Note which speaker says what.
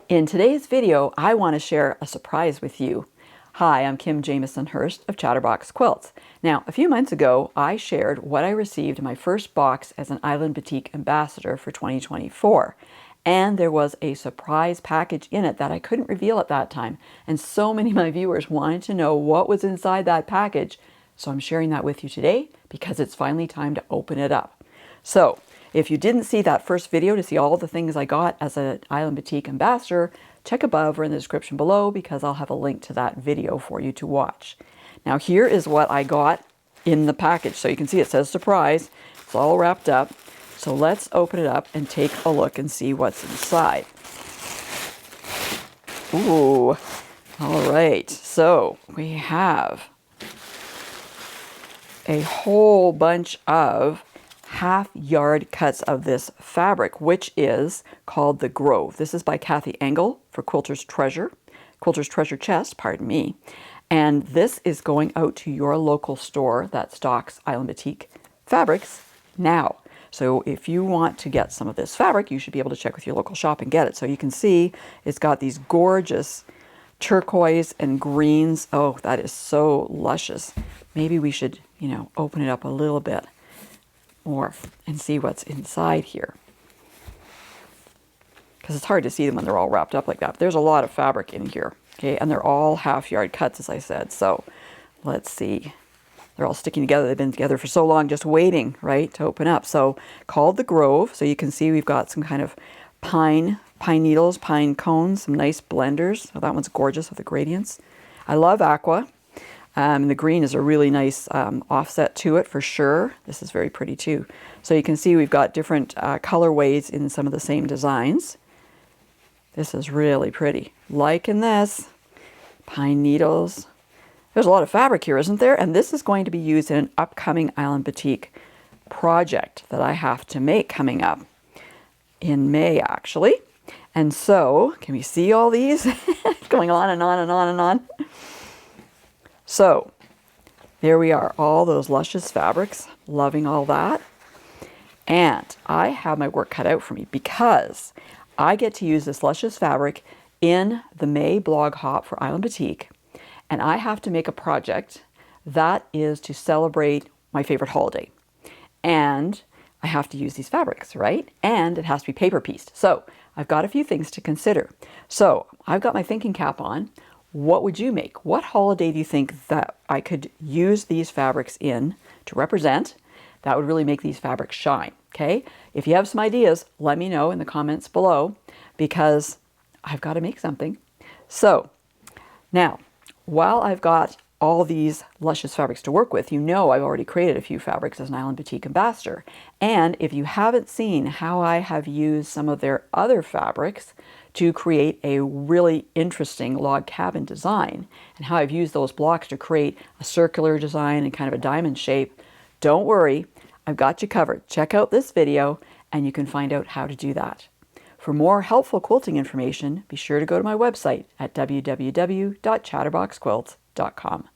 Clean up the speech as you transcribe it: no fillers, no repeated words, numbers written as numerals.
Speaker 1: In today's video, I want to share a surprise with you. Hi, I'm Kim Jamieson Hurst of Chatterbox Quilts. Now, a few months ago, I shared what I received in my first box as an Island Boutique Ambassador for 2024. And there was a surprise package in it that I couldn't reveal at that time. And so many of my viewers wanted to know what was inside that package. So I'm sharing that with you today because it's finally time to open it up. So, if you didn't see that first video to see all the things I got as an Island Boutique Ambassador, check above or in the description below because I'll have a link to that video for you to watch. Now here is what I got in the package. So you can see it says surprise. It's all wrapped up. So let's open it up and take a look and see what's inside. Ooh, all right. So we have a whole bunch of half-yard cuts of this fabric, which is called the Grove. This is by Kathy Engel for Quilter's Treasure Chest, pardon me. And this is going out to your local store that stocks Island Boutique fabrics now. So if you want to get some of this fabric, you should be able to check with your local shop and get it. So you can see it's got these gorgeous turquoise and greens. Oh, that is so luscious. Maybe we should, open it up a little bit more and see what's inside here, because it's hard to see them when they're all wrapped up like that. But there's a lot of fabric in here, okay, and they're all half-yard cuts, as I said. So let's see, they're all sticking together. They've been together for so long, just waiting, right, to open up. So called the Grove. So you can see we've got some kind of pine needles, pine cones, some nice blenders. Oh, that one's gorgeous with the gradients. I love aqua. The green is a really nice offset to it for sure. This is very pretty too. So you can see we've got different colorways in some of the same designs. This is really pretty. Liking this. Pine needles. There's a lot of fabric here, isn't there? And this is going to be used in an upcoming Island Boutique project that I have to make coming up in May, actually. And so, can we see all these? Going on and on and on and on. So, there we are, all those luscious fabrics, loving all that. And I have my work cut out for me because I get to use this luscious fabric in the May blog hop for Island Boutique. And I have to make a project that is to celebrate my favorite holiday. And I have to use these fabrics, right? And it has to be paper pieced. So, I've got a few things to consider. So, I've got my thinking cap on. What would you make? What holiday do you think that I could use these fabrics in to represent? That would really make these fabrics shine, okay? If you have some ideas, let me know in the comments below because I've got to make something. So now, while I've got all these luscious fabrics to work with, I've already created a few fabrics as an Island Boutique Ambassador. And if you haven't seen how I have used some of their other fabrics to create a really interesting log cabin design, and how I've used those blocks to create a circular design and kind of a diamond shape, don't worry, I've got you covered. Check out this video and you can find out how to do that. For more helpful quilting information, be sure to go to my website at www.chatterboxquilts.com.